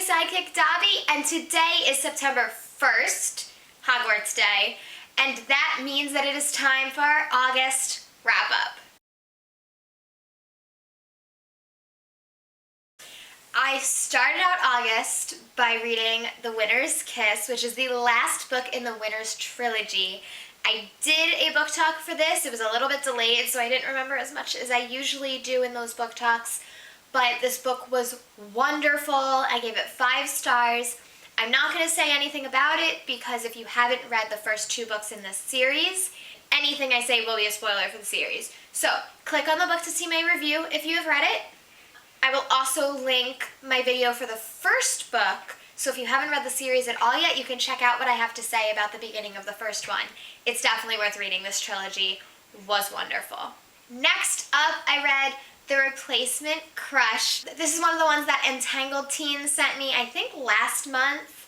sidekick Dobby, and today is September 1st, Hogwarts Day, and that means that it is time for our August wrap-up. I started out August by reading The Winter's Kiss, which is the last book in the Winter's Trilogy. I did a book talk for this. It was a little bit delayed, so I didn't remember as much as I usually do in those book talks, but this book was wonderful. I gave it 5 stars. I'm not going to say anything about it because if you haven't read the first 2 books in this series, anything I say will be a spoiler for the series. So click on the book to see my review if you have read it. I will also link my video for the first book, so if you haven't read the series at all yet, you can check out what I have to say about the beginning of the first one. It's definitely worth reading. This trilogy was wonderful. Next up, I read The Replacement Crush. This is one of the ones that Entangled Teen sent me, I think last month,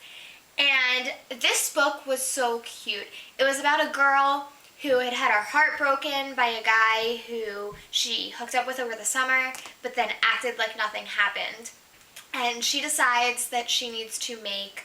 and this book was so cute. It was about a girl who had had her heart broken by a guy who she hooked up with over the summer, but then acted like nothing happened. And she decides that she needs to make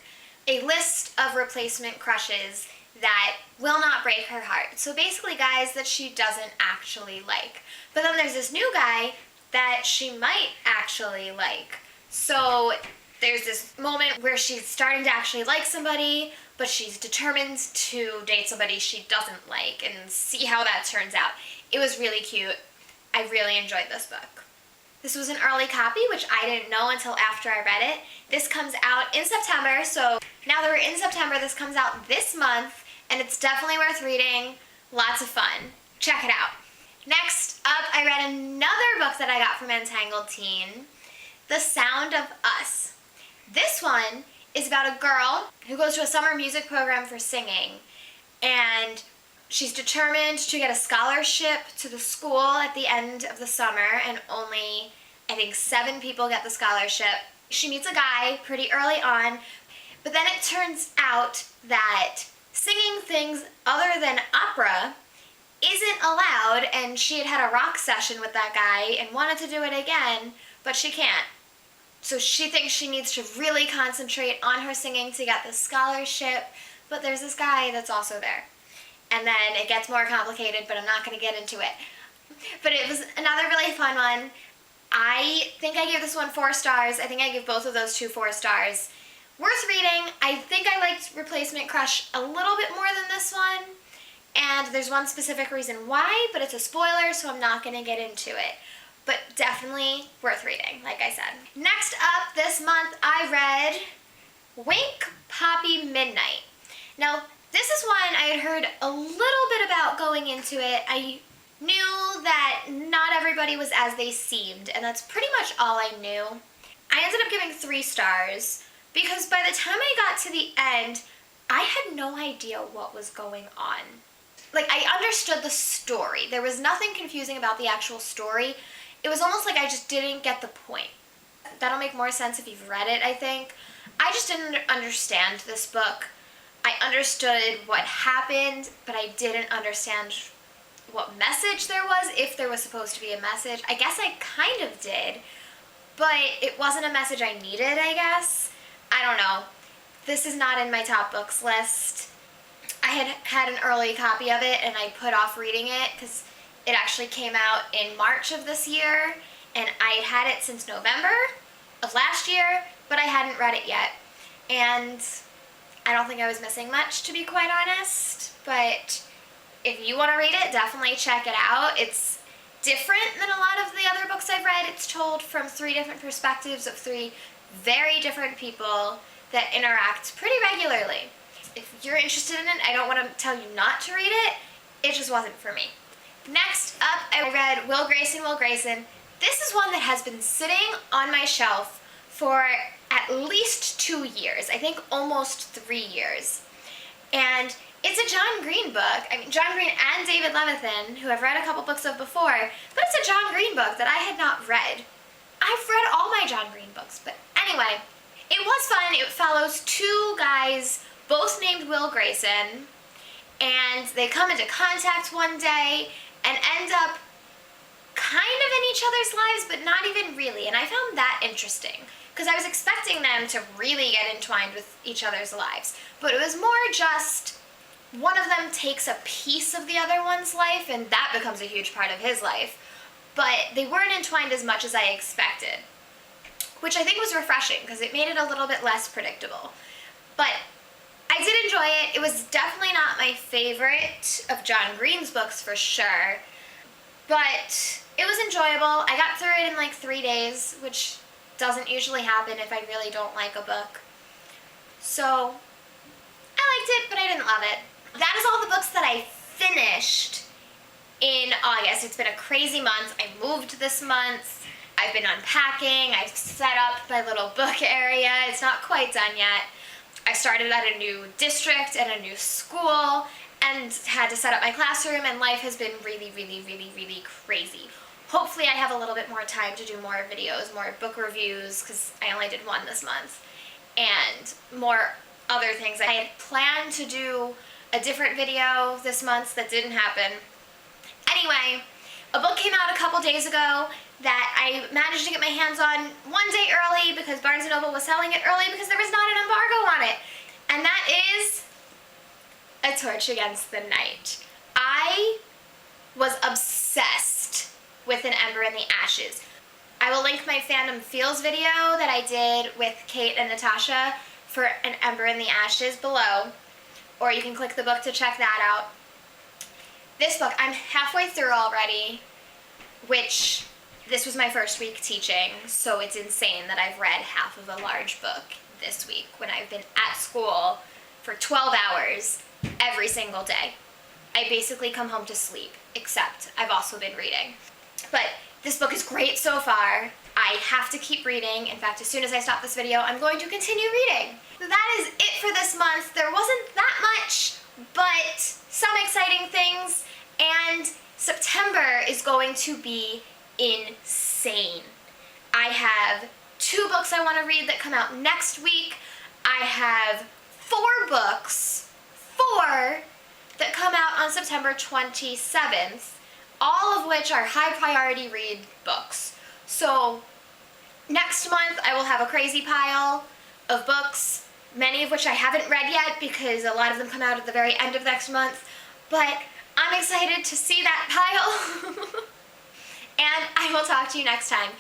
a list of replacement crushes that will not break her heart. So basically guys that she doesn't actually like. But then there's this new guy that she might actually like. So there's this moment where she's starting to actually like somebody, but she's determined to date somebody she doesn't like and see how that turns out. It was really cute. I really enjoyed this book. This was an early copy, which I didn't know until after I read it. This comes out in September, so now that we're in September, this comes out this month, and it's definitely worth reading. Lots of fun. Check it out. Next up, I read another book that I got from Entangled Teen, The Sound of Us. This one is about a girl who goes to a summer music program for singing, and she's determined to get a scholarship to the school at the end of the summer, and only, I think, 7 people get the scholarship. She meets a guy pretty early on, but then it turns out that singing things other than opera isn't allowed, and she had had a rock session with that guy and wanted to do it again, but she can't. So she thinks she needs to really concentrate on her singing to get the scholarship, but there's this guy that's also there. And then it gets more complicated, but I'm not going to get into it. But it was another really fun one. I think I gave this one 4 stars. I think I gave both of those 2 4 stars. Worth reading. I think I liked Replacement Crush a little bit more than this one. And there's one specific reason why, but it's a spoiler, so I'm not going to get into it. But definitely worth reading, like I said. Next up this month, I read Wink Poppy Midnight. Now, this is one I had heard a little bit about going into it. I knew that not everybody was as they seemed, and that's pretty much all I knew. I ended up giving 3 stars because by the time I got to the end, I had no idea what was going on. Like, I understood the story. There was nothing confusing about the actual story. It was almost like I just didn't get the point. That'll make more sense if you've read it, I think. I just didn't understand this book. I understood what happened, but I didn't understand what message there was, if there was supposed to be a message. I guess I kind of did, but it wasn't a message I needed, I guess. I don't know. This is not in my top books list. I had an early copy of it, and I put off reading it because it actually came out in March of this year, and I had it since November of last year, but I hadn't read it yet. And I don't think I was missing much, to be quite honest, but if you want to read it, definitely check it out. It's different than a lot of the other books I've read. It's told from 3 different perspectives of 3 very different people that interact pretty regularly. If you're interested in it, I don't want to tell you not to read it. It just wasn't for me. Next up, I read Will Grayson, Will Grayson. This is one that has been sitting on my shelf for at least 2 years. I think almost 3 years. And it's a John Green book. I mean, John Green and David Levithan, who I've read a couple books of before, but it's a John Green book that I had not read. I've read all my John Green books, but anyway, it was fun. It follows 2 guys, both named Will Grayson, and they come into contact one day and end up kind of in each other's lives, but not even really. And I found that interesting because I was expecting them to really get entwined with each other's lives. But it was more just one of them takes a piece of the other one's life, and that becomes a huge part of his life. But they weren't entwined as much as I expected, which I think was refreshing because it made it a little bit less predictable. But I did enjoy it. It was definitely not my favorite of John Green's books for sure, but it was enjoyable. I got through it in like 3 days, which doesn't usually happen if I really don't like a book. So I liked it, but I didn't love it. That is all the books that I finished in August. It's been a crazy month. I moved this month. I've been unpacking. I've set up my little book area. It's not quite done yet. I started at a new district and a new school and had to set up my classroom, and life has been really, really, really, really crazy. Hopefully I have a little bit more time to do more videos, more book reviews, because I only did one this month, and more other things. I had planned to do a different video this month that didn't happen. Anyway, a book came out a couple days ago that I managed to get my hands on one day early because Barnes & Noble was selling it early because there was not an embargo on it. And that is A Torch Against the Night. I was obsessed with An Ember in the Ashes. I will link my Fandom Feels video that I did with Kate and Natasha for An Ember in the Ashes below, or you can click the book to check that out. This book, I'm halfway through already, which this was my first week teaching, so it's insane that I've read half of a large book this week when I've been at school for 12 hours every single day. I basically come home to sleep, except I've also been reading. But this book is great so far. I have to keep reading. In fact, as soon as I stop this video, I'm going to continue reading. That is it for this month. There wasn't that much, but some exciting things, and September is going to be insane. I have 2 books I want to read that come out next week. I have 4 books, 4 that come out on September 27th, all of which are high priority read books. So next month I will have a crazy pile of books, many of which I haven't read yet because a lot of them come out at the very end of next month, but I'm excited to see that pile. And I will talk to you next time.